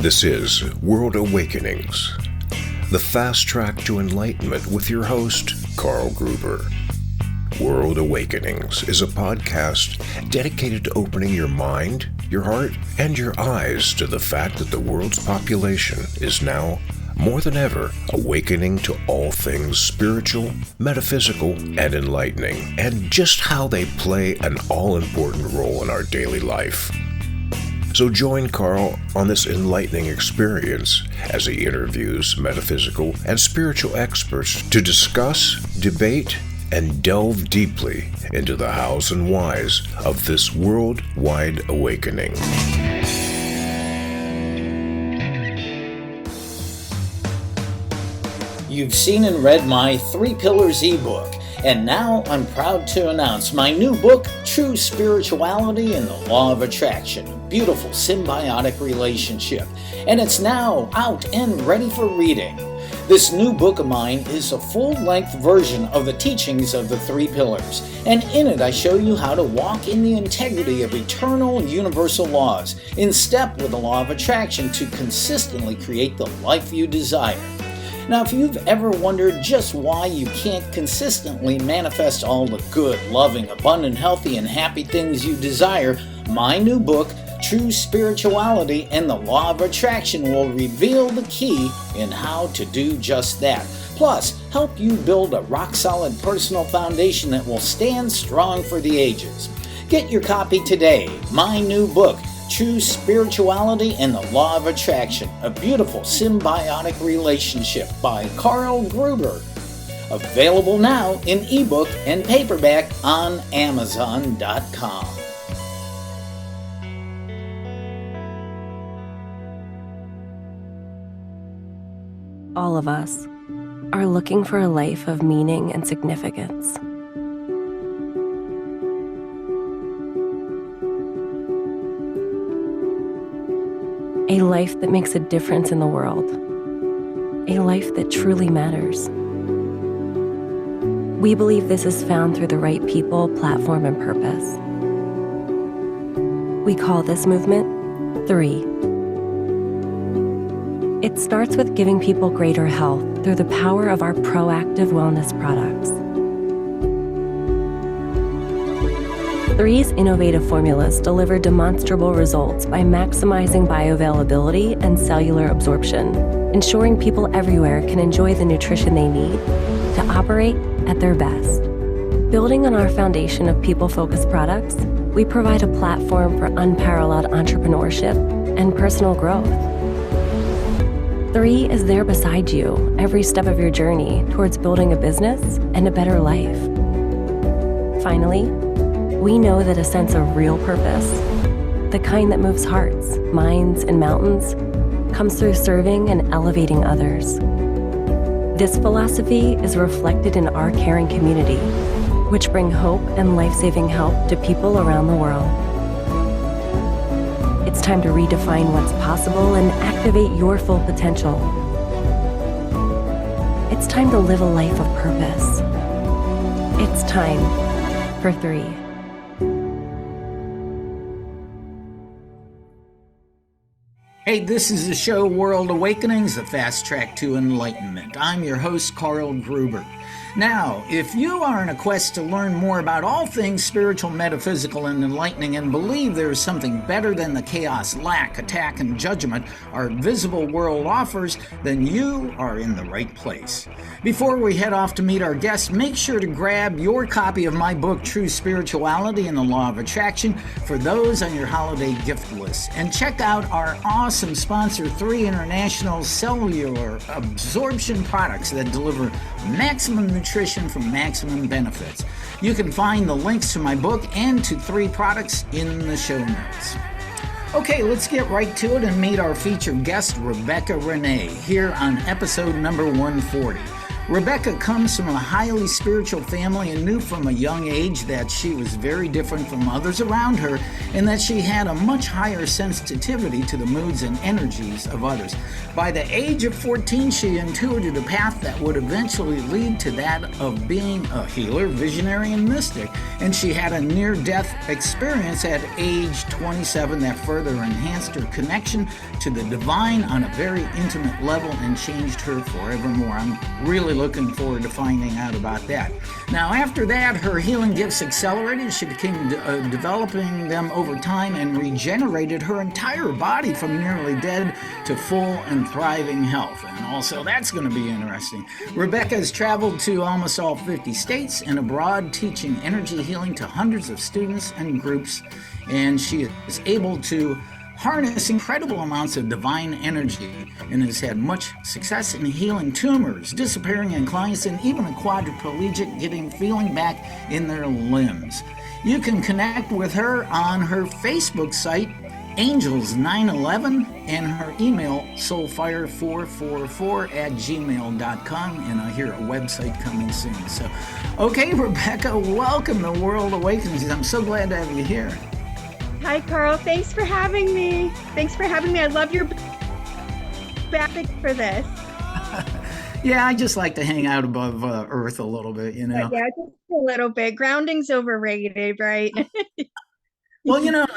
This is World Awakenings, the fast track to enlightenment with your host, Carl Gruber. World Awakenings is a podcast dedicated to opening your mind, your heart, and your eyes to the fact that the world's population is now, more than ever, awakening to all things spiritual, metaphysical, and enlightening, and just how they play an all-important role in our daily life. So join Carl on this enlightening experience as he interviews metaphysical and spiritual experts to discuss, debate, and delve deeply into the hows and whys of this worldwide awakening. You've seen and read my 3 Pillars ebook, and now I'm proud to announce my new book, True Spirituality and the Law of Attraction, a beautiful symbiotic relationship, and it's now out and ready for reading. This new book of mine is a full-length version of the teachings of the 3 Pillars, and in it I show you how to walk in the integrity of eternal and universal laws, in step with the law of attraction to consistently create the life you desire. Now, if you've ever wondered just why you can't consistently manifest all the good, loving, abundant, healthy, and happy things you desire, my new book, True Spirituality and the Law of Attraction, will reveal the key in how to do just that. Plus, help you build a rock-solid personal foundation that will stand strong for the ages. Get your copy today. My new book, True Spirituality and the Law of Attraction, a beautiful symbiotic relationship by Carl Gruber. Available now in ebook and paperback on Amazon.com. All of us are looking for a life of meaning and significance. A life that makes a difference in the world. A life that truly matters. We believe this is found through the right people, platform, and purpose. We call this movement 3. It starts with giving people greater health through the power of our proactive wellness products. 3's innovative formulas deliver demonstrable results by maximizing bioavailability and cellular absorption, ensuring people everywhere can enjoy the nutrition they need to operate at their best. Building on our foundation of people-focused products, we provide a platform for unparalleled entrepreneurship and personal growth. 3 is there beside you every step of your journey towards building a business and a better life. Finally, we know that a sense of real purpose, the kind that moves hearts, minds, and mountains, comes through serving and elevating others. This philosophy is reflected in our caring community, which bring hope and life-saving help to people around the world. It's time to redefine what's possible and activate your full potential. It's time to live a life of purpose. It's time for 3. Hey, this is the show World Awakenings, the fast track to enlightenment. I'm your host, Carl Gruber. Now, if you are on a quest to learn more about all things spiritual, metaphysical, and enlightening, and believe there is something better than the chaos, lack, attack, and judgment our visible world offers, then you are in the right place. Before we head off to meet our guests, make sure to grab your copy of my book, True Spirituality and the Law of Attraction, for those on your holiday gift list. And check out our awesome sponsor, 3 International Cellular Absorption Products that deliver maximum nutrition for maximum benefits. You can find the links to my book and to 3 products in the show notes. Okay, let's get right to it and meet our featured guest, Rebekah Renee, here on episode number 140. Rebekah comes from a highly spiritual family and knew from a young age that she was very different from others around her and that she had a much higher sensitivity to the moods and energies of others. By the age of 14, she intuited a path that would eventually lead to that of being a healer, visionary, and mystic. And she had a near-death experience at age 27 that further enhanced her connection to the divine on a very intimate level and changed her forevermore. I'm really looking forward to finding out about that. Now, after that, her healing gifts accelerated. She began developing them over time and regenerated her entire body from nearly dead to full and thriving health. And also, that's going to be interesting. Rebekah has traveled to almost all 50 states and abroad, teaching energy healing to hundreds of students and groups. And she is able to harness incredible amounts of divine energy and has had much success in healing tumors, disappearing in clients, and even a quadriplegic getting feeling back in their limbs. You can connect with her on her Facebook site, Angels911, and her email, soulfire444@gmail.com, and I hear a website coming soon. So, okay, Rebekah, welcome to World Awakenings. I'm so glad to have you here. Hi, Carl. Thanks for having me. I love your back for this. Yeah, I just like to hang out above Earth a little bit, you know. Yeah, just a little bit. Grounding's overrated, right? Well, you know,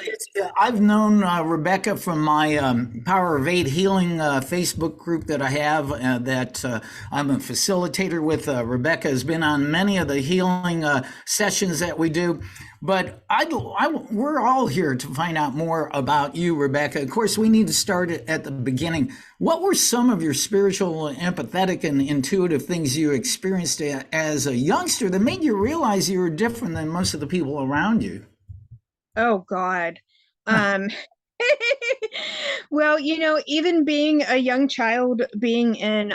I've known Rebekah from my Power of Eight Healing Facebook group that I have, that I'm a facilitator with. Rebekah has been on many of the healing sessions that we do. But we're all here to find out more about you, Rebekah. Of course, we need to start at the beginning. What were some of your spiritual, empathetic, and intuitive things you experienced as a youngster that made you realize you were different than most of the people around you? Oh, God. Well, even being a young child, being in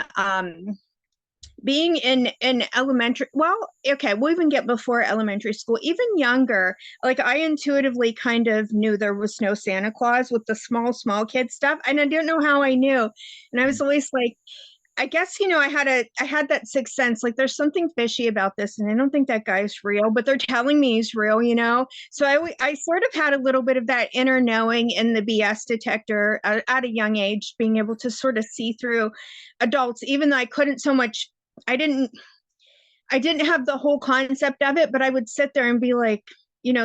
elementary, well, okay, we'll even get before elementary school, even younger, like I intuitively kind of knew there was no Santa Claus with the small kid stuff. And I didn't know how I knew. And I was always like, I guess, I had that sixth sense, like there's something fishy about this and I don't think that guy's real, but they're telling me he's real, So I sort of had a little bit of that inner knowing in the BS detector at a young age, being able to sort of see through adults, even though I couldn't so much, I didn't have the whole concept of it, but I would sit there and be like,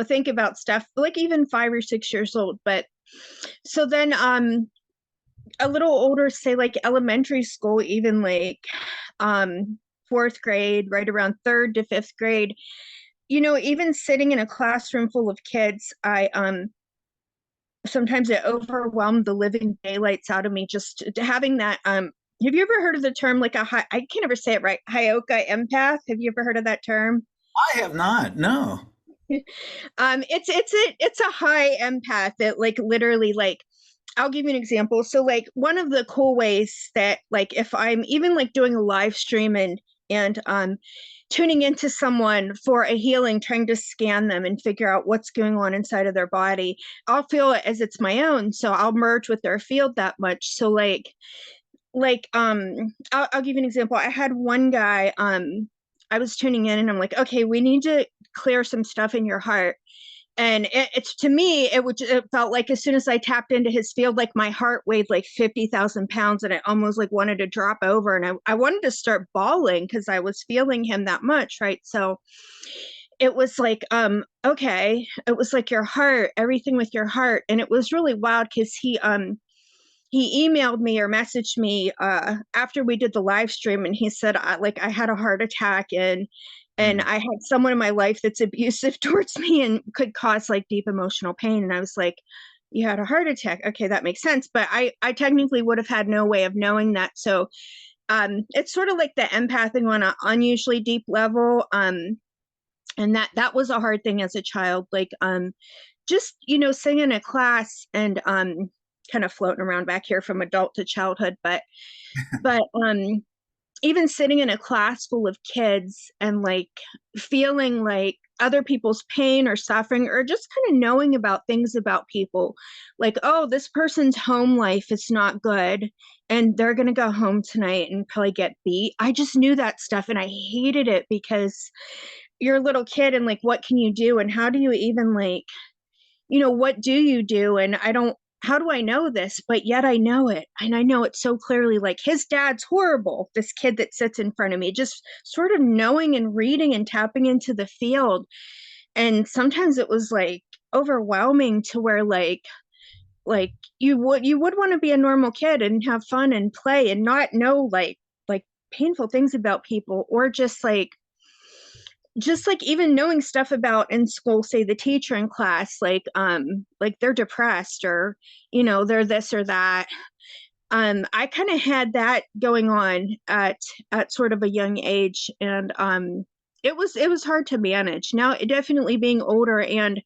think about stuff like even 5 or 6 years old. But so then, a little older, say like elementary school, even like fourth grade, right around third to fifth grade, even sitting in a classroom full of kids, I sometimes it overwhelmed the living daylights out of me just having that. Have you ever heard of the term like I can't ever say it right, Hyoka empath? Have you ever heard of that term? I have not, no. It's a high empath that like literally like I'll give you an example. So like one of the cool ways that like if I'm even like doing a live stream and tuning into someone for a healing, trying to scan them and figure out what's going on inside of their body, I'll feel it as it's my own. So I'll merge with their field that much. So I'll give you an example. I had one guy, I was tuning in and I'm like, okay, we need to clear some stuff in your heart. And it's to me, it felt like as soon as I tapped into his field, like my heart weighed like 50,000 pounds and I almost like wanted to drop over. And I wanted to start bawling because I was feeling him that much. Right. So it was like, okay, it was like your heart, everything with your heart. And it was really wild because he emailed me or messaged me after we did the live stream. And he said, I had a heart attack and I had someone in my life that's abusive towards me and could cause like deep emotional pain. And I was like, you had a heart attack. Okay, that makes sense. But I technically would have had no way of knowing that. So it's sort of like the empathing on an unusually deep level. And that was a hard thing as a child. Like just, sitting in a class and kind of floating around back here from adult to childhood. But even sitting in a class full of kids and like feeling like other people's pain or suffering, or just kind of knowing about things about people, like, oh, this person's home life is not good and they're going to go home tonight and probably get beat. I just knew that stuff and I hated it because you're a little kid and like, what can you do? And how do you even like, what do you do? And how do I know this? But yet I know it. And I know it so clearly. Like, his dad's horrible, this kid that sits in front of me, just sort of knowing and reading and tapping into the field. And sometimes it was like overwhelming to where like you would want to be a normal kid and have fun and play and not know like painful things about people, or just like even knowing stuff about in school, say the teacher in class, like they're depressed, or they're this or that. I kind of had that going on at sort of a young age, and it was hard to manage. Now, definitely being older and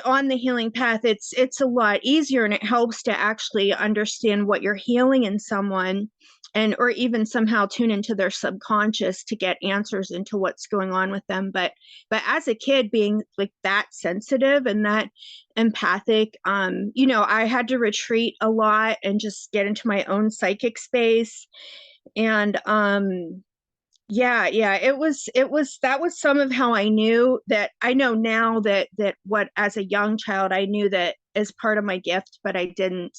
on the healing path, it's a lot easier, and it helps to actually understand what you're healing in someone, and or even somehow tune into their subconscious to get answers into what's going on with them. But as a kid, being like that sensitive and that empathic, I had to retreat a lot and just get into my own psychic space. And yeah, that was some of how I knew that. I know now that what, as a young child, I knew that as part of my gift, but I didn't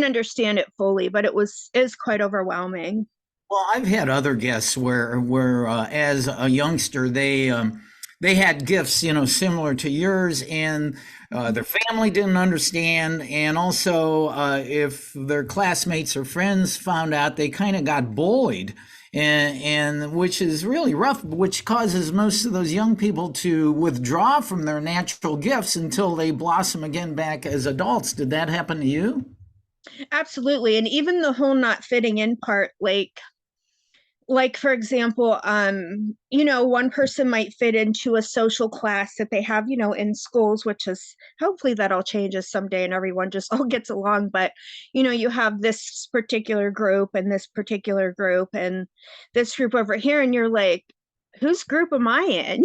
understand it fully, but it is quite overwhelming. Well, I've had other guests where as a youngster they had gifts, similar to yours, and their family didn't understand, and also if their classmates or friends found out, they kind of got bullied, and which is really rough, which causes most of those young people to withdraw from their natural gifts until they blossom again back as adults. Did that happen to you? Absolutely. And even the whole not fitting in part, like for example, one person might fit into a social class that they have, in schools, which is, hopefully that all changes someday and everyone just all gets along. But you have this particular group and this particular group and this group over here, and you're like, whose group am I in?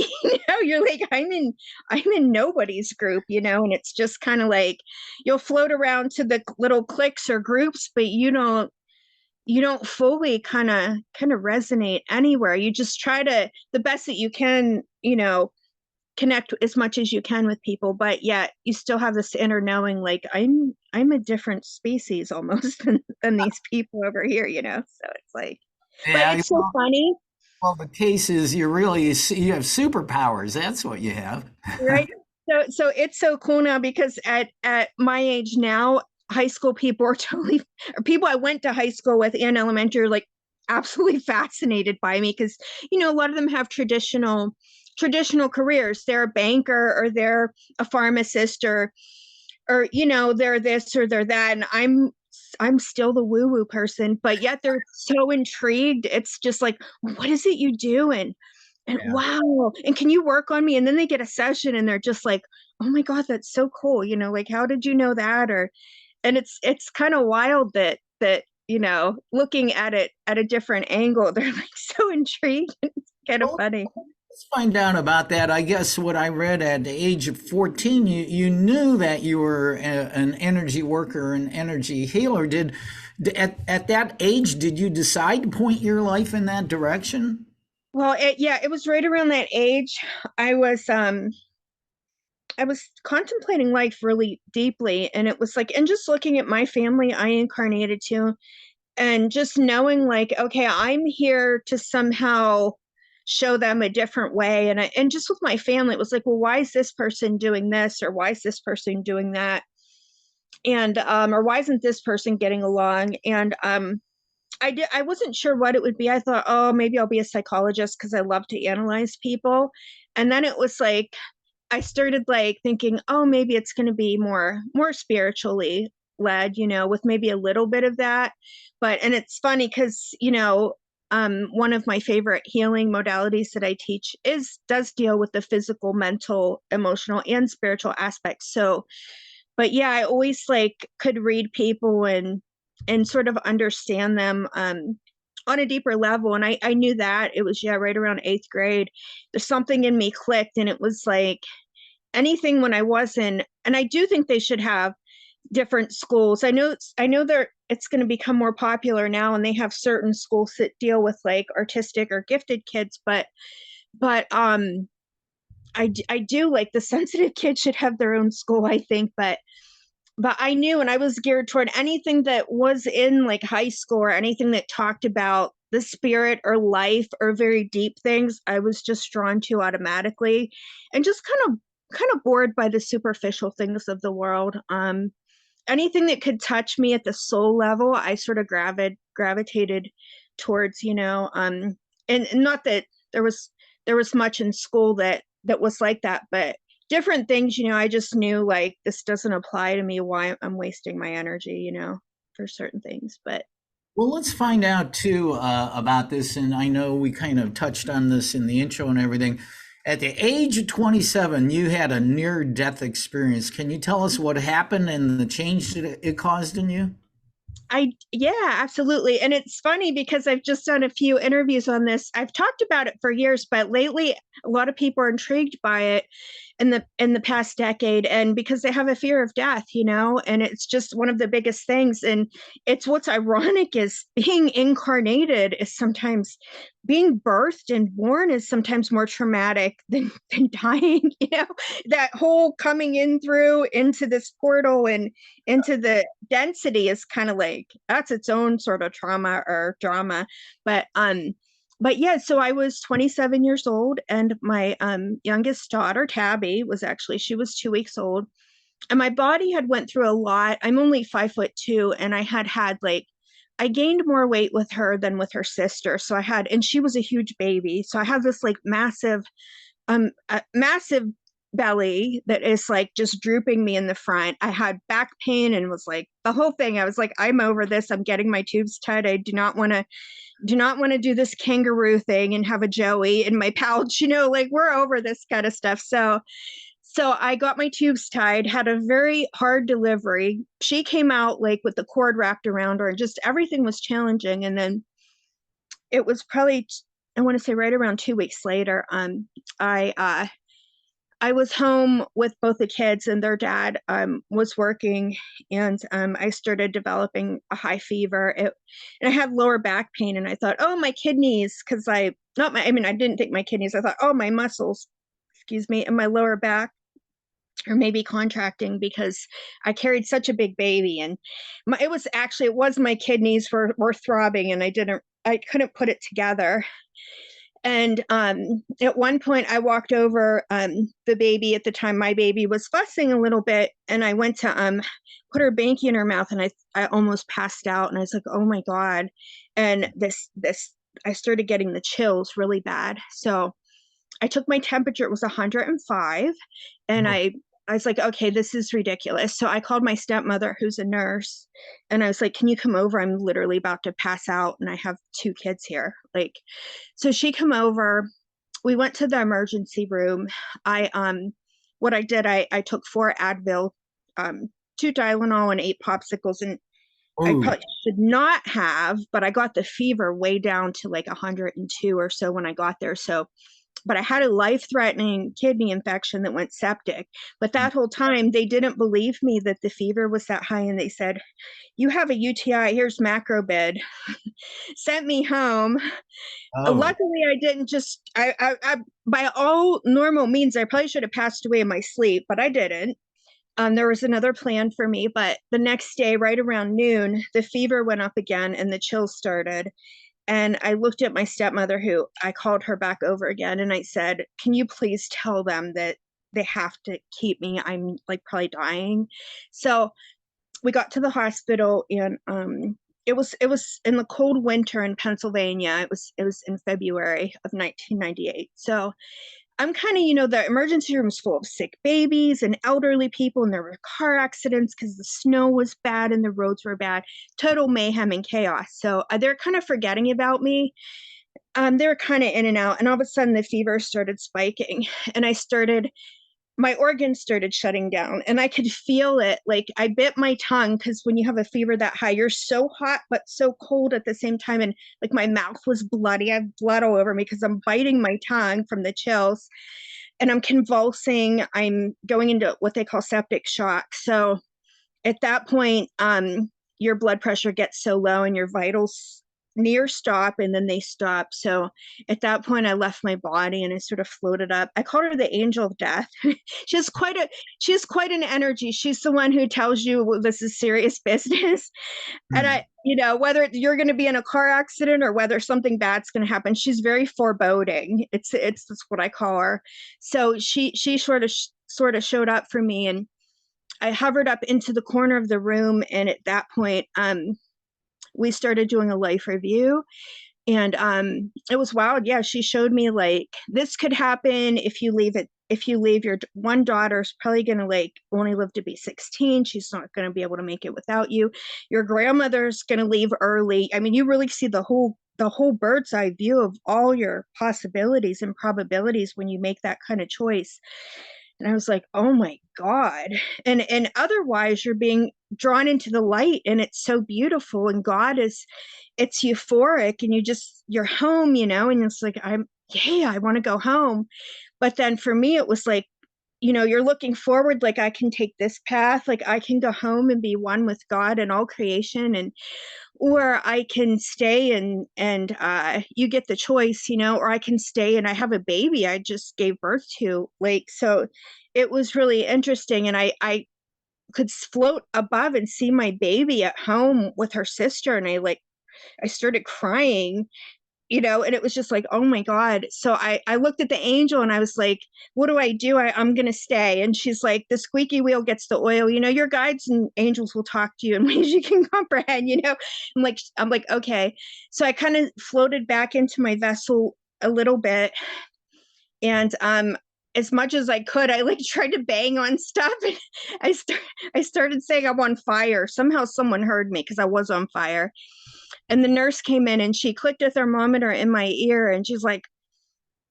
You're like, I'm in nobody's group, and it's just kind of like you'll float around to the little cliques or groups, but you don't fully kind of resonate anywhere. You just try to, the best that you can, connect as much as you can with people, but yet you still have this inner knowing, like, I'm a different species almost than these people over here, so it's like, but Yeah, it's so funny. well, the case is you have superpowers. That's what you have. Right. So it's so cool now because at my age now, high school people are totally, or people I went to high school with and elementary, are like absolutely fascinated by me because, a lot of them have traditional careers. They're a banker, or they're a pharmacist, or they're this or they're that. And I'm still the woo-woo person, but yet they're so intrigued. It's just like, what is it you do? And Yeah. wow, and can you work on me? And then they get a session and they're just like, oh my God, that's so cool. Like, how did you know that? And it's kind of wild that looking at it at a different angle, they're like so intrigued. It's kind of Well, funny. let's find out about that. I guess what I read at the age of 14, you knew that you were an energy worker, an energy healer. At that age, did you decide to point your life in that direction? Well, it was right around that age. I was contemplating life really deeply, and it was like, and just looking at my family I incarnated to, and just knowing like, okay, I'm here to somehow show them a different way. And just with my family, it was like, well, why is this person doing this, or why is this person doing that? And or why isn't this person getting along? And I wasn't sure what it would be. I thought, oh, maybe I'll be a psychologist because I love to analyze people. And then it was like I started like thinking, oh, maybe it's going to be more spiritually led, with maybe a little bit of that. And it's funny because, one of my favorite healing modalities that I teach does deal with the physical, mental, emotional, and spiritual aspects. So, but yeah, I always like could read people and sort of understand them on a deeper level. And I knew that it was, right around 8th grade. There's something in me clicked, and it was like anything when I wasn't, and I do think they should have different schools. I know it's going to become more popular now, and they have certain schools that deal with like artistic or gifted kids, but I do like the sensitive kids should have their own school, I think, but I knew, and I was geared toward anything that was in like high school or anything that talked about the spirit or life or very deep things. I was just drawn to automatically, and just kind of bored by the superficial things of the world. Anything that could touch me at the soul level, I sort of gravitated towards, and not that there was much in school that was like that, but different things, I just knew like this doesn't apply to me, why I'm wasting my energy, for certain things. But Well, let's find out too about this. And I know we kind of touched on this in the intro and everything. At the age of 27, you had a near-death experience. Can you tell us what happened and the change that it caused in you? Yeah, absolutely. And it's funny because I've just done a few interviews on this. I've talked about it for years, but lately a lot of people are intrigued by it in the past decade, and because they have a fear of death, and it's just one of the biggest things. And it's what's ironic is being incarnated is sometimes being birthed and born is sometimes more traumatic than dying, that whole coming in through into this portal and into the density is kind of like that's its own sort of trauma or drama. But yeah, so I was 27 years old, and my youngest daughter, Tabby, she was 2 weeks old, and my body had went through a lot. I'm only 5'2", and I had I gained more weight with her than with her sister. So and she was a huge baby. So I have this like massive belly that is like just drooping me in the front. I had back pain and was like the whole thing. I was like, I'm over this. I'm getting my tubes tied. I do not want to do this kangaroo thing and have a Joey in my pouch, like we're over this kind of stuff. So I got my tubes tied, had a very hard delivery. She came out like with the cord wrapped around her, and just everything was challenging. And then it was probably, I want to say right around 2 weeks later, I was home with both the kids, and their dad was working, and I started developing a high fever. And I had lower back pain, and I thought, oh, my kidneys, because I didn't think my kidneys. I thought, oh, my muscles, excuse me, and my lower back or maybe contracting because I carried such a big baby. And it was my kidneys were throbbing, and I couldn't put it together. And at one point I walked over the baby. At the time, my baby was fussing a little bit, and I went to put her banky in her mouth, and I almost passed out, and I was like, oh my God. And I started getting the chills really bad. So I took my temperature, it was 105, and I was like, okay, this is ridiculous. So I called my stepmother, who's a nurse, and I was like, can you come over? I'm literally about to pass out, and I have 2 kids here. So she come over. We went to the emergency room. What I did, I took 4 Advil, 2 Tylenol, and 8 popsicles, and I probably should not have, but I got the fever way down to like 102 or so when I got there. But I had a life-threatening kidney infection that went septic. But that whole time, they didn't believe me that the fever was that high. And they said, you have a UTI, here's Macrobid. Sent me home. Luckily, I didn't by all normal means, I probably should have passed away in my sleep, but I didn't. There was another plan for me. But the next day, right around noon, the fever went up again and the chills started. And I looked at my stepmother, who I called her back over again, and I said, can you please tell them that they have to keep me? I'm like probably dying. So we got to the hospital, and it was in the cold winter in Pennsylvania. It was in February of 1998. So I'm kind of, the emergency room is full of sick babies and elderly people, and there were car accidents because the snow was bad and the roads were bad, total mayhem and chaos. So they're kind of forgetting about me. They were kind of in and out, and all of a sudden the fever started spiking, and I started my organs started shutting down, and I could feel it. Like, I bit my tongue, because when you have a fever that high, you're so hot but so cold at the same time. And like, my mouth was bloody. I have blood all over me because I'm biting my tongue from the chills, and I'm convulsing. I'm going into what they call septic shock. So at that point, your blood pressure gets so low and your vitals near stop, and then they stop. So at that point, I left my body and I sort of floated up. I called her the angel of death. she has quite an energy. She's the one who tells you, well, this is serious business. And whether you're going to be in a car accident or whether something bad's going to happen, she's very foreboding. It's that's what I call her. So she sort of showed up for me, and I hovered up into the corner of the room. And at that point, we started doing a life review, and it was wild. Yeah, she showed me, like, this could happen if you leave your one daughter's probably going to like only live to be 16. She's not going to be able to make it without you. Your grandmother's going to leave early. I mean, you really see the whole bird's eye view of all your possibilities and probabilities when you make that kind of choice. And I was like, oh my God. And otherwise you're being drawn into the light, and it's so beautiful, and it's euphoric, and you're home, and it's like, I want to go home. But then for me, it was like, you're looking forward, like, I can take this path, like I can go home and be one with God and all creation, or I can stay and you get the choice, or I can stay and I have a baby I just gave birth to. Like, so it was really interesting. And I could float above and see my baby at home with her sister. And I started crying, and it was just like, oh my God. So I looked at the angel and I was like, what do I do? I'm going to stay. And she's like, the squeaky wheel gets the oil, your guides and angels will talk to you in ways you can comprehend, I'm like, okay. So I kind of floated back into my vessel a little bit. And, as much as I could, I tried to bang on stuff. And I started saying I'm on fire. Somehow someone heard me because I was on fire. And the nurse came in and she clicked a thermometer in my ear, and she's like,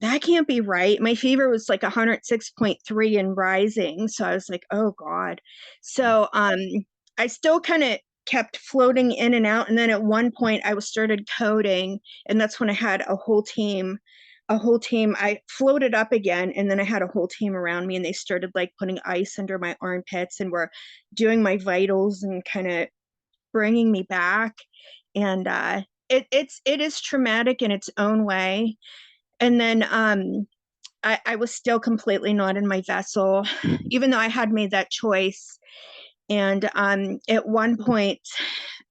that can't be right. My fever was like 106.3 and rising. So I was like, oh God. So I still kind of kept floating in and out. And then at one point I started coding, and that's when I had a whole team. I floated up again, and then I had a whole team around me, and they started like putting ice under my armpits and were doing my vitals and kind of bringing me back. And it is traumatic in its own way. And then I was still completely not in my vessel, even though I had made that choice. And at one point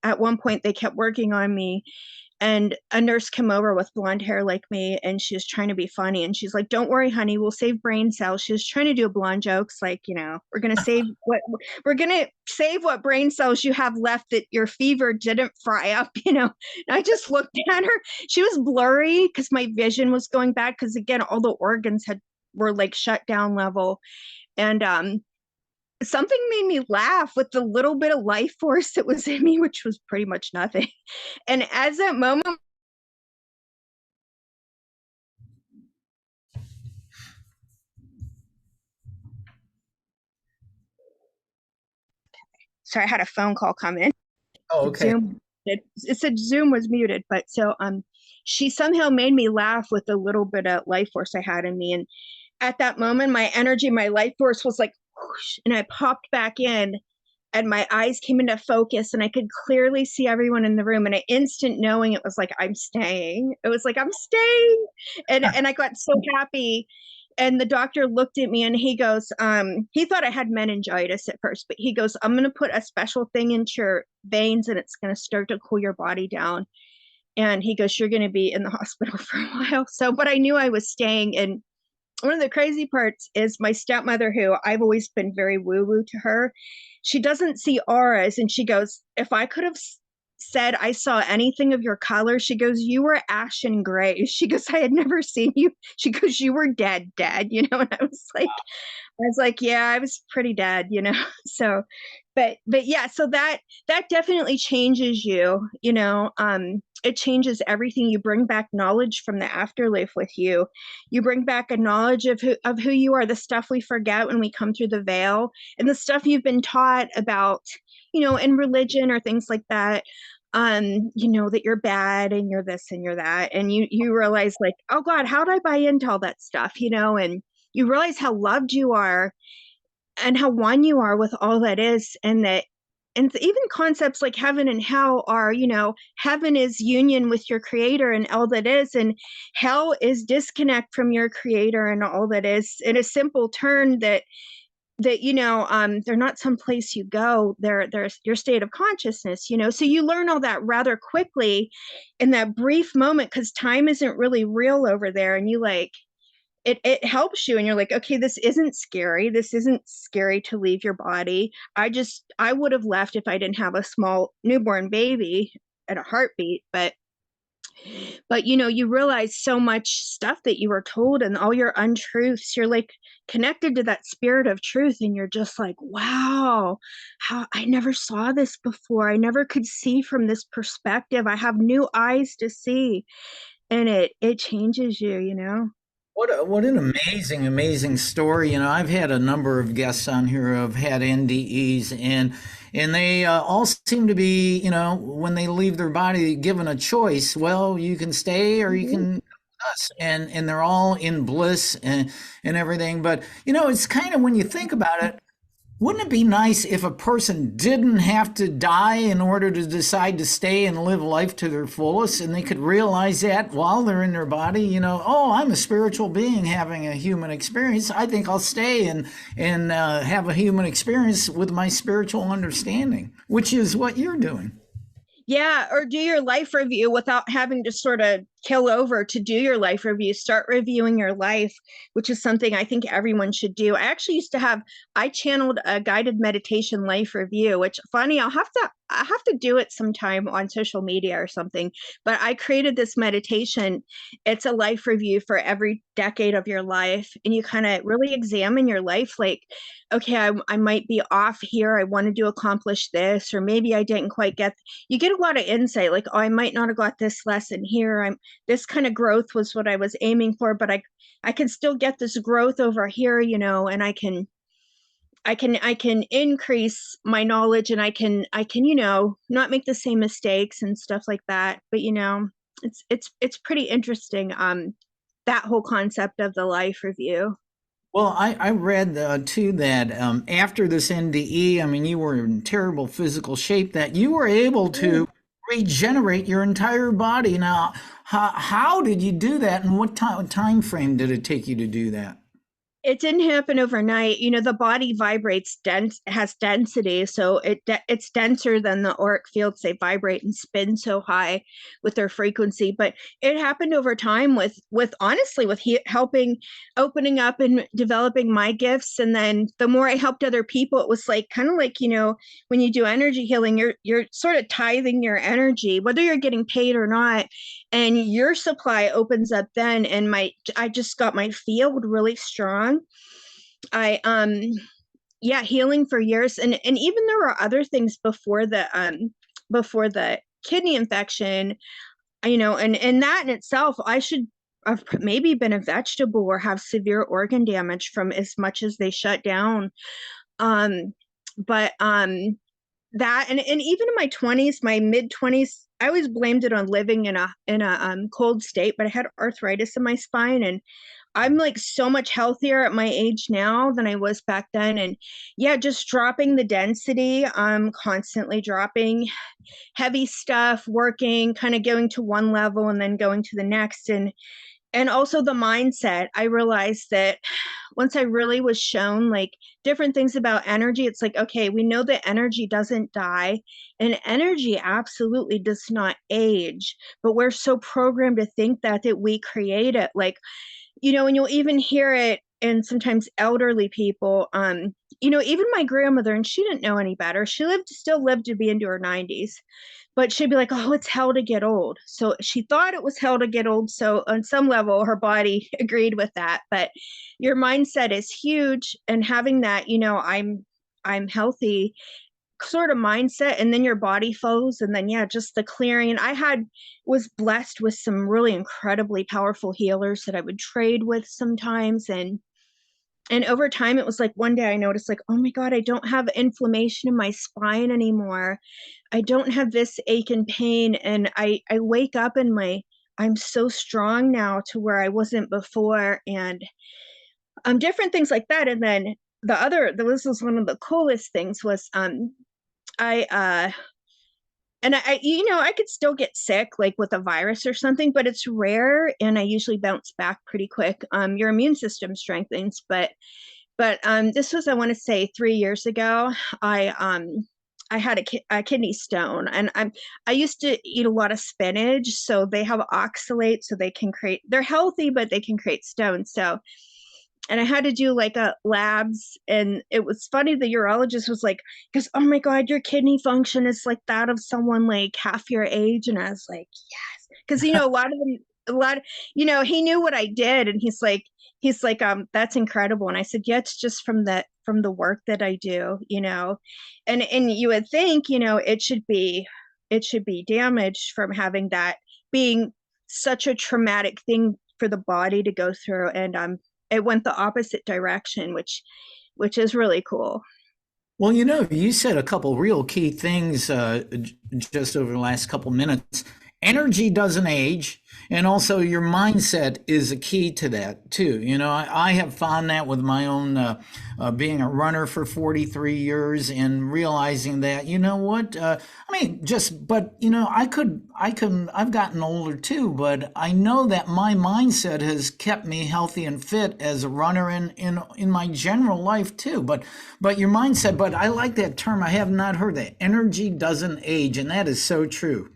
they kept working on me, and a nurse came over with blonde hair like me, and she was trying to be funny, and she's like, don't worry, honey, we'll save brain cells. She was trying to do a blonde jokes, like, we're going to save what brain cells you have left that your fever didn't fry up. And I just looked at her. She was blurry because my vision was going back, because again, all the organs were like shut down level. And something made me laugh with the little bit of life force that was in me, which was pretty much nothing. And as that moment, sorry, I had a phone call come in. Oh, okay. It said Zoom was muted, but so she somehow made me laugh with the little bit of life force I had in me. And at that moment, my energy, my life force was like whoosh, and I popped back in, and my eyes came into focus, and I could clearly see everyone in the room. And an instant knowing, it was like, I'm staying. It was like, I'm staying. And I got so happy. And the doctor looked at me and he goes, he thought I had meningitis at first, but he goes, I'm going to put a special thing into your veins, and it's going to start to cool your body down. And he goes, you're going to be in the hospital for a while. So, but I knew I was staying. And one of the crazy parts is my stepmother, who I've always been very woo-woo to her, she doesn't see auras. And she goes, if I could have said I saw anything of your color, she goes, you were ashen gray. She goes, I had never seen you. She goes, you were dead. And I was like, was like, yeah, I was pretty dead, So, but yeah, so that definitely changes you, it changes everything. You bring back knowledge from the afterlife with you. You bring back a knowledge of who you are, the stuff we forget when we come through the veil, and the stuff you've been taught about, in religion or things like that. That you're bad and you're this and you're that. And you realize, like, oh God, how did I buy into all that stuff? And you realize how loved you are and how one you are with all that is. And even concepts like heaven and hell are, heaven is union with your creator and all that is, and hell is disconnect from your creator and all that is, in a simple turn that they're not someplace you go, they're your state of consciousness. So you learn all that rather quickly in that brief moment, because time isn't really real over there, and you like it helps you, and you're like, okay, this isn't scary. This isn't scary to leave your body. I would have left if I didn't have a small newborn baby at a heartbeat, but you realize so much stuff that you were told and all your untruths. You're like connected to that spirit of truth, and you're just like, wow, how I never saw this before. I never could see from this perspective. I have new eyes to see, and it changes you. What an amazing story. I've had a number of guests on here who have had NDEs, and they all seem to be, when they leave their body, given a choice. Well, you can stay or you can us, and they're all in bliss and everything. But it's kind of, when you think about it, wouldn't it be nice if a person didn't have to die in order to decide to stay and live life to their fullest, and they could realize that while they're in their body, oh, I'm a spiritual being having a human experience. I think I'll stay and have a human experience with my spiritual understanding, which is what you're doing. Yeah, or do your life review without having to sort of kill over to do your life review. Start reviewing your life, which is something I think everyone should do. I channeled a guided meditation life review, which funny, I have to do it sometime on social media or something. But I created this meditation. It's a life review for every decade of your life. And you kind of really examine your life, like, okay, I might be off here. I wanted to accomplish this, or maybe I didn't quite you get a lot of insight, like, oh, I might not have got this lesson here. This kind of growth was what I was aiming for, but I can still get this growth over here, and I can increase my knowledge, and I can not make the same mistakes and stuff like that. But it's pretty interesting, that whole concept of the life review. Well, I read too that after this NDE, I mean, you were in terrible physical shape, that you were able to regenerate your entire body. Now, how did you do that, and what time frame did it take you to do that? It didn't happen overnight. The body vibrates has density. So it's denser than the auric fields. They vibrate and spin so high with their frequency. But it happened over time with honestly, with helping, opening up and developing my gifts. And then the more I helped other people, it was like, kind of like, when you do energy healing, you're sort of tithing your energy, whether you're getting paid or not. And your supply opens up then. And I just got my field really strong. Healing for years. And even there were other things before the kidney infection, and that in itself, I should have maybe been a vegetable or have severe organ damage from as much as they shut down. But that, and even in my 20s, my mid 20s, I always blamed it on living in a cold state, but I had arthritis in my spine, and I'm like so much healthier at my age now than I was back then. And yeah, just dropping the density. I'm constantly dropping heavy stuff, working, kind of going to one level and then going to the next. And also the mindset. I realized that once I really was shown like different things about energy, it's like, okay, we know that energy doesn't die, and energy absolutely does not age, but we're so programmed to think that we create it. Like, and you'll even hear it in sometimes elderly people, even my grandmother, and she didn't know any better. She still lived to be into her 90s, but she'd be like, oh, it's hell to get old. So she thought it was hell to get old. So on some level, her body agreed with that. But your mindset is huge. And having that, I'm healthy sort of mindset, and then your body flows, and then just the clearing. And was blessed with some really incredibly powerful healers that I would trade with sometimes, and over time it was like one day I noticed, like, oh my god, I don't have inflammation in my spine anymore. I don't have this ache and pain, and I wake up and I'm so strong now to where I wasn't before, and different things like that. And then this was one of the coolest things was I and I could still get sick, like with a virus or something, but it's rare, and I usually bounce back pretty quick. Your immune system strengthens, but this was, I want to say, 3 years ago. I had a kidney stone, and I used to eat a lot of spinach, so they have oxalate, so they're healthy, but they can create stones. So, and I had to do like a labs, and it was funny. The urologist was like, because, oh my God, your kidney function is like that of someone like half your age. And I was like, yes. Because, he knew what I did, and he's like, that's incredible. And I said, yeah, it's just from the work that I do, and you would think, it should be damaged from having that being such a traumatic thing for the body to go through. And it went the opposite direction, which is really cool. Well, you said a couple real key things just over the last couple minutes. Energy doesn't age, and also your mindset is a key to that too. I have found that with my own being a runner for 43 years and realizing that, I've gotten older too, but I know that my mindset has kept me healthy and fit as a runner in my general life too. But your mindset, but I like that term. I have not heard that. Energy doesn't age, and that is so true.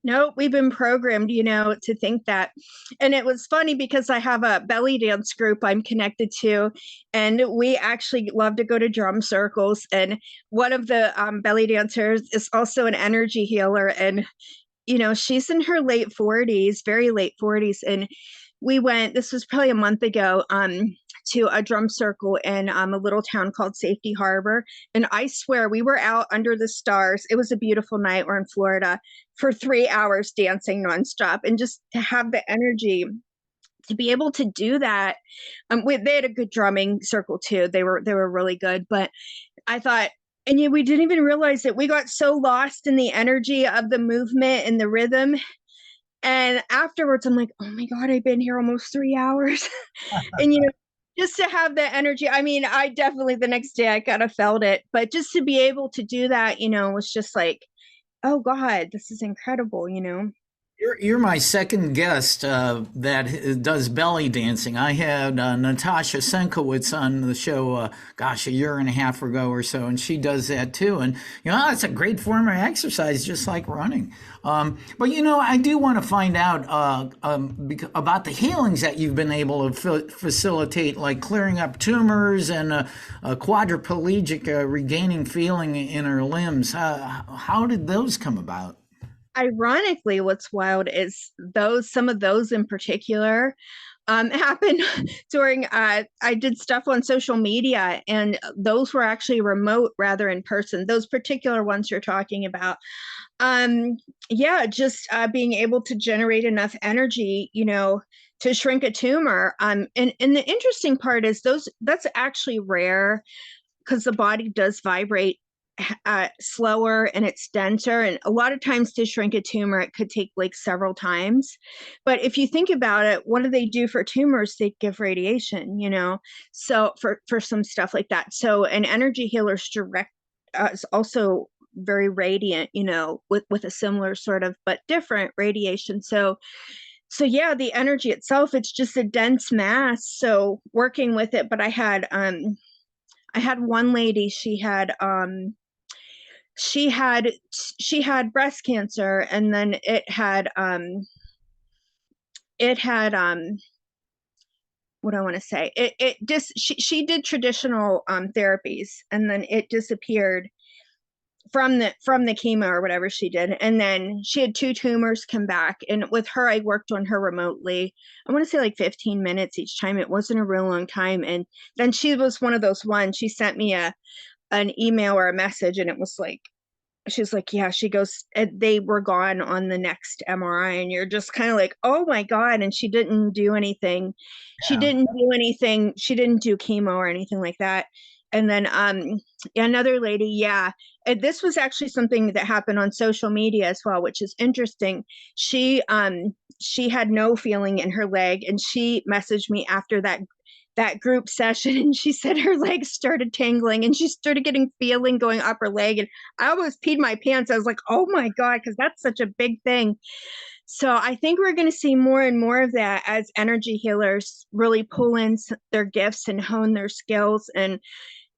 Nope, we've been programmed, to think that. And it was funny because I have a belly dance group I'm connected to, and we actually love to go to drum circles. And one of the belly dancers is also an energy healer. And, she's in her late 40s, very late 40s. And this was probably a month ago, to a drum circle in a little town called Safety Harbor. And I swear we were out under the stars. It was a beautiful night. We're in Florida for 3 hours dancing nonstop. And just to have the energy to be able to do that. They had a good drumming circle too. They were really good. But I thought, and we didn't even realize it. We got so lost in the energy of the movement and the rhythm. And afterwards, I'm like, oh my God, I've been here almost 3 hours. And, just to have that energy. I mean, I definitely, the next day I kind of felt it, but just to be able to do that, was just like, oh God, this is incredible, You're my second guest that does belly dancing. I had Natasha Senkowitz on the show, a year and a half ago or so, and she does that too. And it's a great form of exercise, just like running. But I do want to find out about the healings that you've been able to facilitate, like clearing up tumors and a quadriplegic regaining feeling in her limbs. How did those come about? Ironically, what's wild is some of those in particular happened during I did stuff on social media, and those were actually remote rather in person. Those particular ones you're talking about. Just being able to generate enough energy, to shrink a tumor. And the interesting part is that's actually rare, because the body does vibrate slower and it's denser, and a lot of times to shrink a tumor it could take like several times. But if you think about it, what do they do for tumors? They give radiation, so for some stuff like that. So an energy healer's direct is also very radiant, with a similar sort of but different radiation. So yeah, the energy itself, it's just a dense mass, so working with it. But I had one lady, she had breast cancer, and then it had what I want to say. It just she did traditional therapies, and then it disappeared from the chemo or whatever she did, and then she had 2 tumors come back. And with her, I worked on her remotely. I want to say like 15 minutes each time. It wasn't a real long time. And then she was one of those ones. She sent me an email or a message, and it was like, she's like, yeah, she goes, they were gone on the next MRI. And you're just kind of like, oh my God. And she didn't do anything. She didn't do anything. She didn't do chemo or anything like that. And then another lady, yeah. And this was actually something that happened on social media as well, which is interesting. She had no feeling in her leg, and she messaged me after that group session, and she said her legs started tingling and she started getting feeling going up her leg. And I almost peed my pants. I was like, oh my God, because that's such a big thing. So I think we're going to see more and more of that as energy healers really pull in their gifts and hone their skills and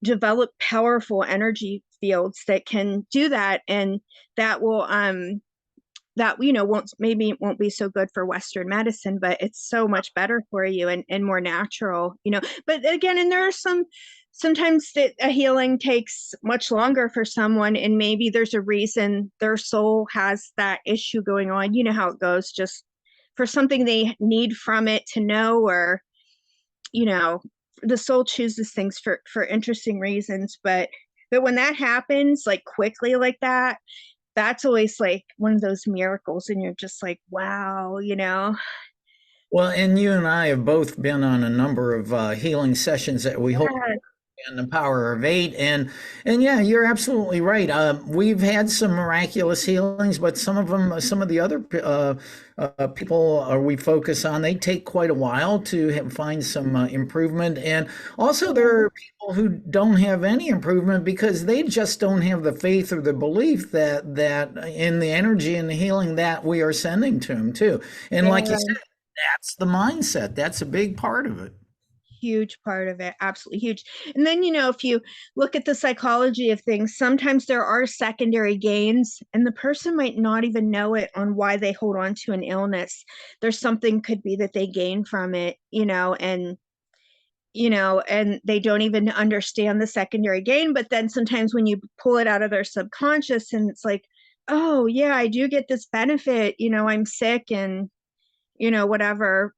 develop powerful energy fields that can do that. And that will that won't be so good for Western medicine, but it's so much better for you and more natural, But again, and there are sometimes that a healing takes much longer for someone, and maybe there's a reason their soul has that issue going on. You know how it goes, just for something they need from it to know, or the soul chooses things for interesting reasons. But when that happens like quickly like that, that's always like one of those miracles, and you're just like, wow. Well, and you and I have both been on a number of healing sessions that we hold in the Power of Eight, and yeah, you're absolutely right. We've had some miraculous healings, but some of the other people we focus on, they take quite a while to find some improvement. And also, there are people who don't have any improvement because they just don't have the faith or the belief that in the energy and the healing that we are sending to them too. And like you said, that's the mindset. That's a big part of it. Huge part of it, absolutely huge. And then, if you look at the psychology of things, sometimes there are secondary gains, and the person might not even know it on why they hold on to an illness. There's something could be that they gain from it, and they don't even understand the secondary gain. But then sometimes when you pull it out of their subconscious, and it's like, oh yeah, I do get this benefit, I'm sick and whatever.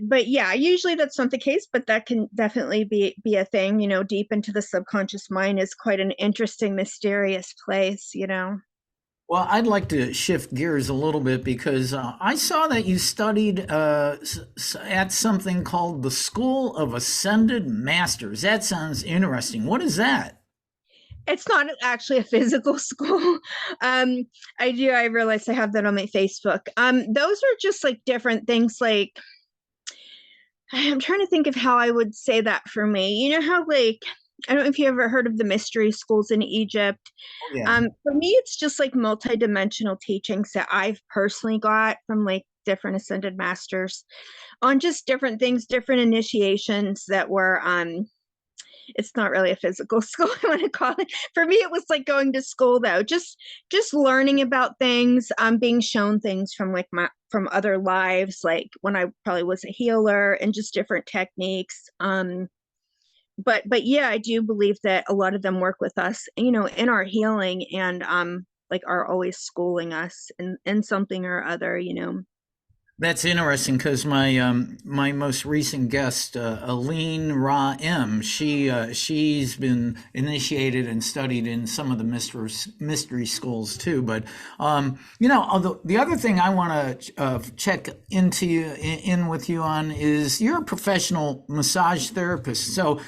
But yeah, usually that's not the case, but that can definitely be a thing. Deep into the subconscious mind is quite an interesting, mysterious place. Well, I'd like to shift gears a little bit because I saw that you studied at something called the School of Ascended Masters. That sounds interesting. What is that? It's not actually a physical school. I realize I have that on my Facebook. Those are just like different things. Like, I'm trying to think of how I would say that for me. You know how, like, I don't know if you ever heard of the mystery schools in Egypt. Oh, yeah. For me, it's just like multidimensional teachings that I've personally got from like different ascended masters on just different things, different initiations that were it's not really a physical school, I want to call it. For me, it was like going to school though, just learning about things, being shown things from like from other lives, like when I probably was a healer, and just different techniques. But yeah, I do believe that a lot of them work with us, in our healing, and like are always schooling us in something or other. That's interesting because my most recent guest, Aline Ra M, she's been initiated and studied in some of the mystery schools too. But the other thing I want to check in with you on is you're a professional massage therapist. So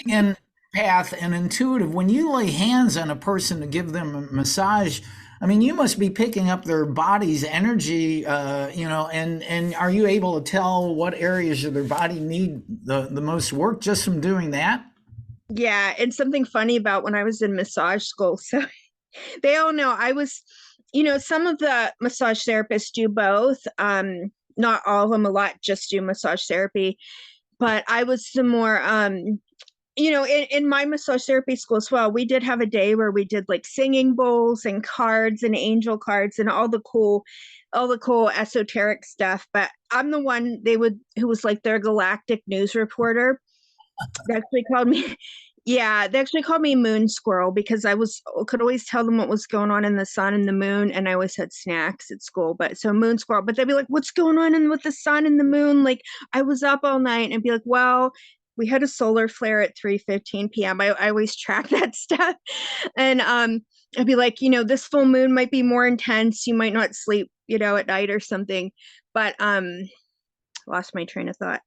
being empath and intuitive, when you lay hands on a person to give them a massage, I mean, you must be picking up their body's energy, and are you able to tell what areas of their body need the most work just from doing that? Yeah, and something funny about when I was in massage school. So they all know I was, some of the massage therapists do both. Not all of them, a lot just do massage therapy. But I was the more in my massage therapy school as well, we did have a day where we did like singing bowls and cards and angel cards and all the cool esoteric stuff. But I'm the one who was like their galactic news reporter. They actually called me, yeah, they actually called me Moon Squirrel because could always tell them what was going on in the sun and the moon, and I always had snacks at school. But so Moon Squirrel, but they'd be like, "What's going on with the sun and the moon?" Like I was up all night, and be like, "Well, we had a solar flare at 3:15 p.m." I always track that stuff, and I'd be like, this full moon might be more intense. You might not sleep, at night or something. But lost my train of thought.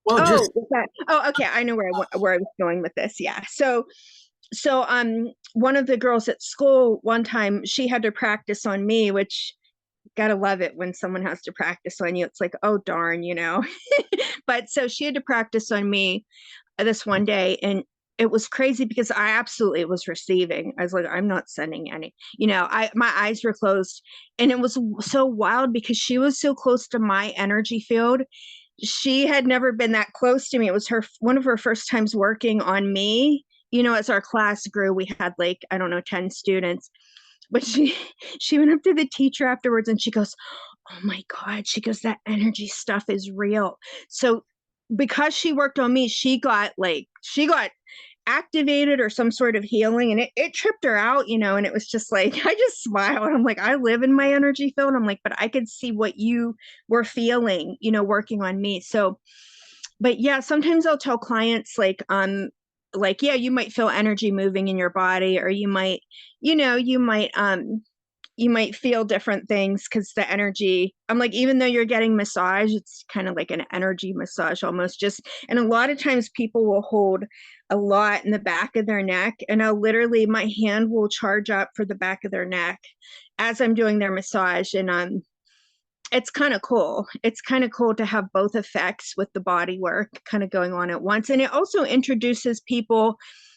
Well, okay. I know where I was going with this. Yeah. So one of the girls at school one time, she had to practice on me, which gotta love it when someone has to practice on you. It's like, oh darn, But so she had to practice on me this one day, and it was crazy because I absolutely was receiving. I was like, I'm not sending any, my eyes were closed, and it was so wild because she was so close to my energy field. She had never been that close to me. It was one of her first times working on me. As our class grew, we had like, I don't know, 10 students. But she went up to the teacher afterwards and she goes, "Oh my God." She goes, "That energy stuff is real." So because she worked on me, she got activated or some sort of healing, and it tripped her out, and it was just like, I just smiled. I'm like, I live in my energy field. I'm like, but I could see what you were feeling, working on me. So, but yeah, sometimes I'll tell clients yeah, you might feel energy moving in your body, or you might feel different things because the energy, I'm like, even though you're getting massage, it's kind of like an energy massage almost. And a lot of times people will hold a lot in the back of their neck, and my hand will charge up for the back of their neck as I'm doing their massage. And it's kind of cool. It's kind of cool to have both effects with the body work kind of going on at once. And it also introduces people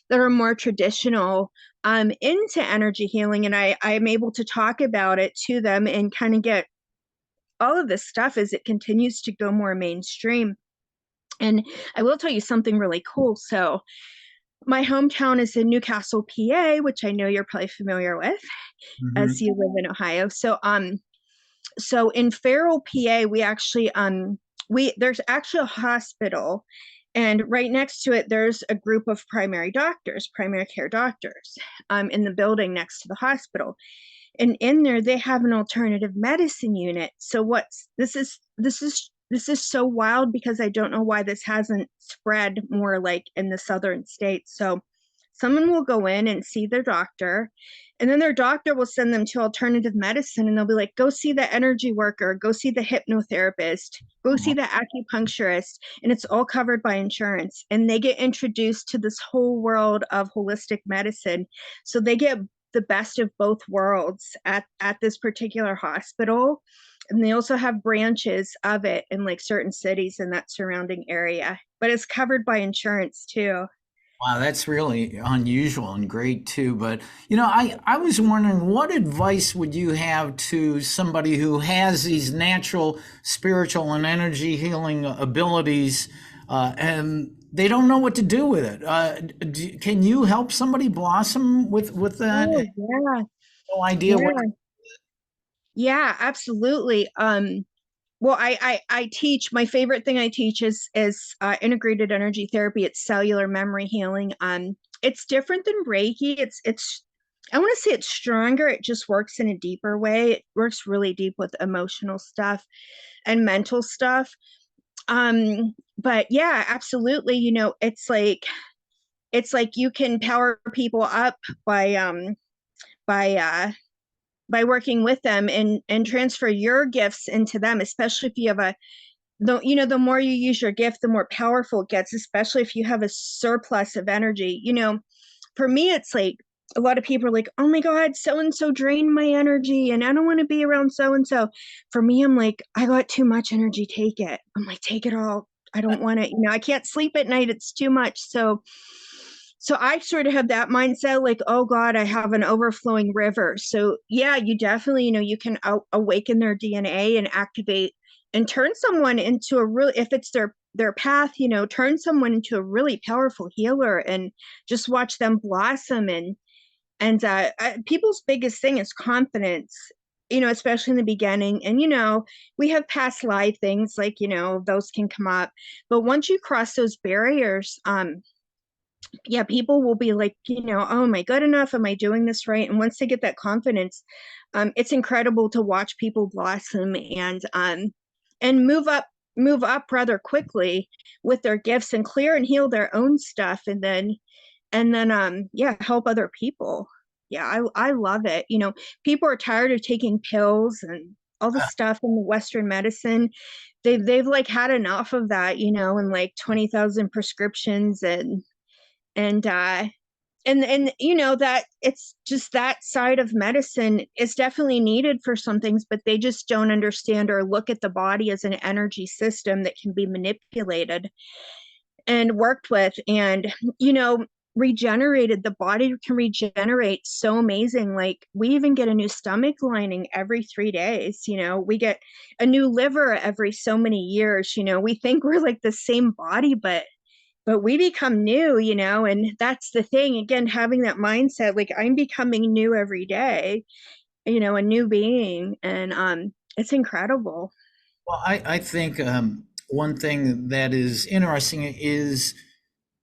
that are more traditional into energy healing. And I'm able to talk about it to them and kind of get all of this stuff as it continues to go more mainstream. And I will tell you something really cool. So my hometown is in Newcastle, PA, which I know you're probably familiar with as you live in Ohio. So in Farrell, PA, we actually there's actually a hospital, and right next to it there's a group of primary care doctors in the building next to the hospital. And in there they have an alternative medicine unit. So this is so wild because I don't know why this hasn't spread more like in the southern states. So someone will go in and see their doctor, and then their doctor will send them to alternative medicine, and they'll be like, go see the energy worker, go see the hypnotherapist, go see the acupuncturist, and it's all covered by insurance. And they get introduced to this whole world of holistic medicine. So they get the best of both worlds at this particular hospital. And they also have branches of it in like certain cities in that surrounding area, but it's covered by insurance too. Wow, that's really unusual and great too. But, I was wondering, what advice would you have to somebody who has these natural spiritual and energy healing abilities and they don't know what to do with it? Can you help somebody blossom with that? Oh, yeah. No idea what. Yeah, absolutely. Well, I teach, my favorite thing I teach is integrated energy therapy. It's cellular memory healing. It's different than Reiki. I want to say it's stronger. It just works in a deeper way. It works really deep with emotional stuff and mental stuff. But yeah, absolutely. It's like you can power people up by working with them and transfer your gifts into them, especially if you have the more you use your gift, the more powerful it gets, especially if you have a surplus of energy. For me, it's like a lot of people are like, "Oh my God, so-and-so drained my energy and I don't want to be around so-and-so." For me, I'm like, I got too much energy. Take it. I'm like, take it all. I don't want it. I can't sleep at night. It's too much. So I sort of have that mindset, like, oh God, I have an overflowing river. So yeah, you definitely, you can awaken their DNA and activate and turn someone into if it's their their path, turn someone into a really powerful healer and just watch them blossom. And people's biggest thing is confidence, especially in the beginning. And, we have past life things like, those can come up. But once you cross those barriers, yeah, people will be like, oh, am I good enough? Am I doing this right? And once they get that confidence, it's incredible to watch people blossom and move up rather quickly with their gifts and clear and heal their own stuff. And then yeah, help other people. Yeah, I love it. People are tired of taking pills and all the stuff in the Western medicine. They've like had enough of that, and like 20,000 prescriptions and that it's just that side of medicine is definitely needed for some things, but they just don't understand or look at the body as an energy system that can be manipulated and worked with. And regenerated, the body can regenerate so amazing. Like we even get a new stomach lining every 3 days. We get a new liver every so many years. We think we're like the same body, but we become new, and that's the thing. Again, having that mindset, like I'm becoming new every day, a new being. And it's incredible. Well, I think one thing that is interesting is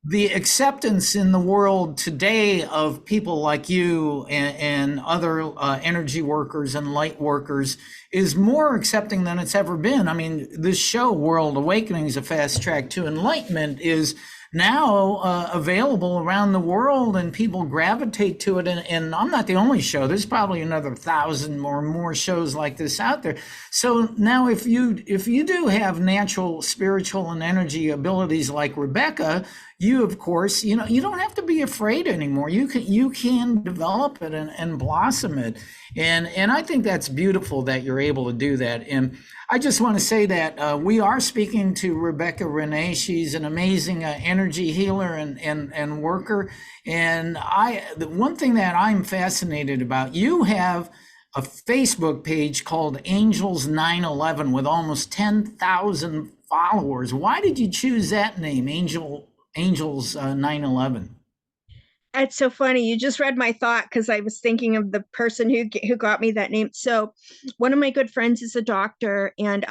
the acceptance in the world today of people like you and other energy workers and light workers is more accepting than it's ever been. I mean, this show, World Awakenings, a fast track to enlightenment, is now available around the world, and people gravitate to it. And I'm not the only show. There's probably another 1,000 or more shows like this out there. So now if you do have natural spiritual and energy abilities like Rebekah, you, of course, you don't have to be afraid anymore. You can develop it and blossom it. And I think that's beautiful that you're able to do that. And I just want to say that we are speaking to Rebekah Renee. She's an amazing energy healer and worker. And the one thing that I'm fascinated about, you have a Facebook page called Angels 911 with almost 10,000 followers. Why did you choose that name, Angels 911? It's so funny. You just read my thought because I was thinking of the person who got me that name. So one of my good friends is a doctor, and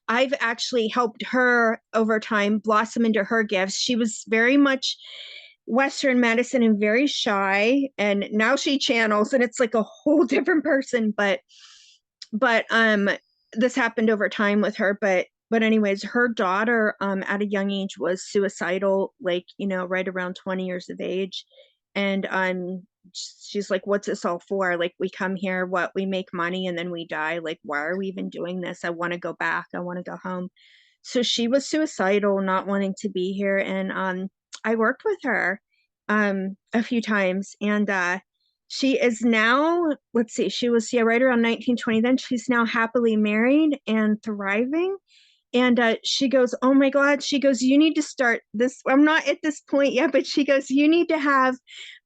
I've actually helped her over time blossom into her gifts. She was very much Western medicine and very shy, and now she channels, and it's like a whole different person. But this happened over time with her. But anyways, her daughter at a young age was suicidal, like, right around 20 years of age. And she's like, what's this all for? Like, we come here, we make money and then we die. Like, why are we even doing this? I want to go back. I want to go home. So she was suicidal, not wanting to be here. And I worked with her a few times. And she is now, let's see, she was right around 1920 then. She's now happily married and thriving. And she goes, oh my God, she goes, you need to start this. I'm not at this point yet, but she goes, you need to have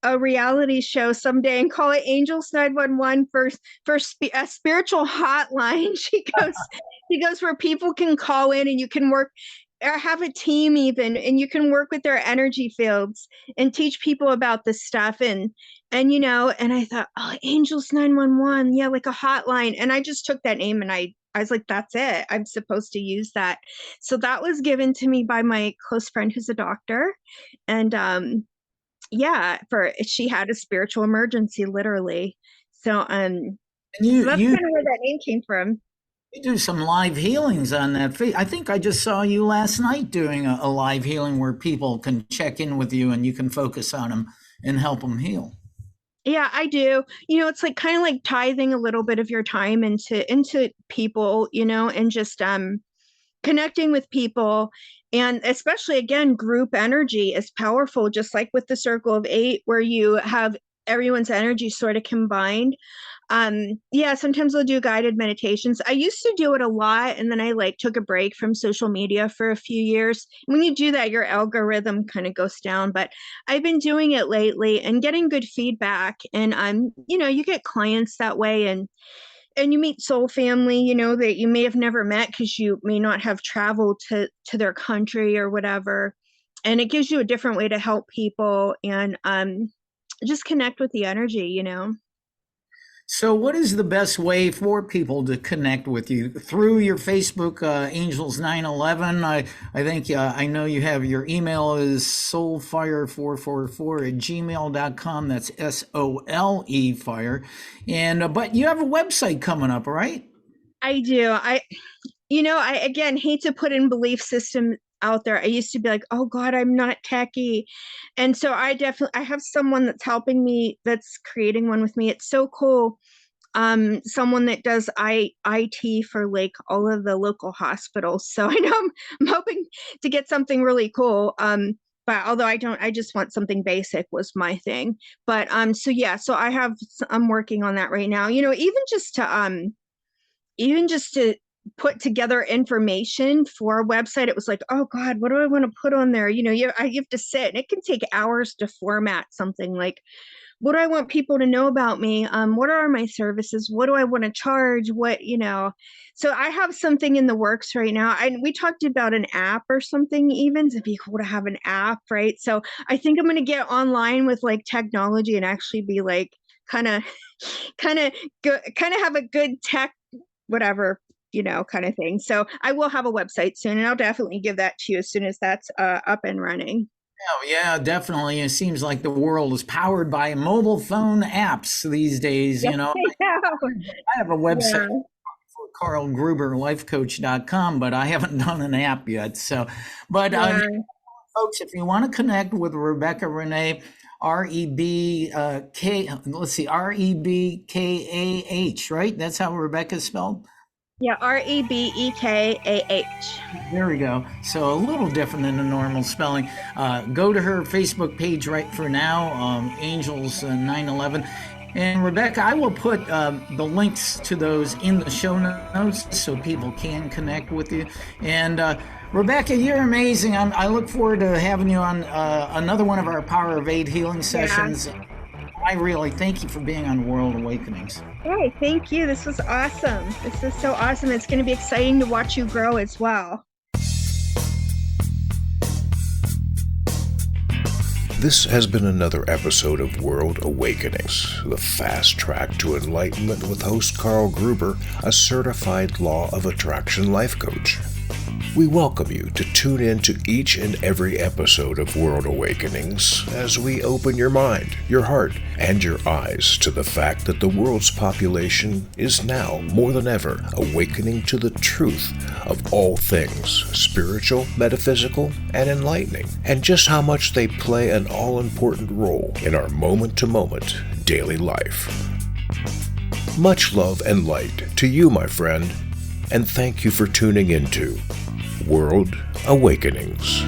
a reality show someday and call it Angels 911 for a spiritual hotline. She goes, where people can call in and you can work or have a team even, and you can work with their energy fields and teach people about this stuff. And I thought, oh, Angels 911. Yeah, like a hotline. And I just took that name and I was like, that's it. I'm supposed to use that. So that was given to me by my close friend who's a doctor. And she had a spiritual emergency, literally. So so that's kind of where that name came from. You do some live healings on that. I think I just saw you last night doing a live healing where people can check in with you and you can focus on them and help them heal. Yeah, I do. It's like kind of like tithing a little bit of your time into people, and just connecting with people. And especially, again, group energy is powerful, just like with the Circle of Eight, where you have everyone's energy sort of combined. Sometimes I'll do guided meditations. I used to do it a lot, and then I took a break from social media for a few years. When you do that, your algorithm kind of goes down, but I've been doing it lately and getting good feedback. And you get clients that way, and and you meet soul family, that you may have never met because you may not have traveled to their country or whatever. And it gives you a different way to help people and just connect with the energy. So what is the best way for people to connect with you? Through your Facebook, Angels 911. I think, I know you have your email is soulfire444@gmail.com. That's SOLE fire. And, but you have a website coming up, right? I do. I again hate to put in belief system out there. I used to be like, oh God, I'm not techie. And so I have someone that's helping me, that's creating one with me. It's so cool. Someone that does IT for like all of the local hospitals. So I know I'm hoping to get something really cool. But although I just want something basic was my thing. But so I'm working on that right now. Even just to put together information for a website, it was like, oh God, what do I want to put on there? You have to sit, and it can take hours to format something. Like, what do I want people to know about me? What are my services? What do I want to charge? So I have something in the works right now. We talked about an app or something, even. It'd be cool to have an app, right? So I think I'm going to get online with like technology and actually be like, kind of have a good tech, whatever, kind of thing. So I will have a website soon, and I'll definitely give that to you as soon as that's up and running. Oh, yeah, definitely. It seems like the world is powered by mobile phone apps these days. Yeah. I have a website for carlgruberlifecoach.com, but I haven't done an app yet. So, but folks, if you want to connect with Rebekah Renee, Rebekah, right? That's how Rebekah's spelled? Yeah, Rebekah. There we go. So a little different than the normal spelling. Go to her Facebook page right for now, Angels 911. And Rebekah, I will put the links to those in the show notes so people can connect with you. And Rebekah, you're amazing. I look forward to having you on another one of our Power of 8 healing sessions. Yeah. I really thank you for being on World Awakenings. Hey, thank you. This was awesome. This is so awesome. It's going to be exciting to watch you grow as well. This has been another episode of World Awakenings, the fast track to enlightenment with host Carl Gruber, a certified Law of Attraction life coach. We welcome you to tune in to each and every episode of World Awakenings as we open your mind, your heart, and your eyes to the fact that the world's population is now more than ever awakening to the truth of all things spiritual, metaphysical, and enlightening, and just how much they play an all-important role in our moment-to-moment daily life. Much love and light to you, my friend, and thank you for tuning into World Awakenings.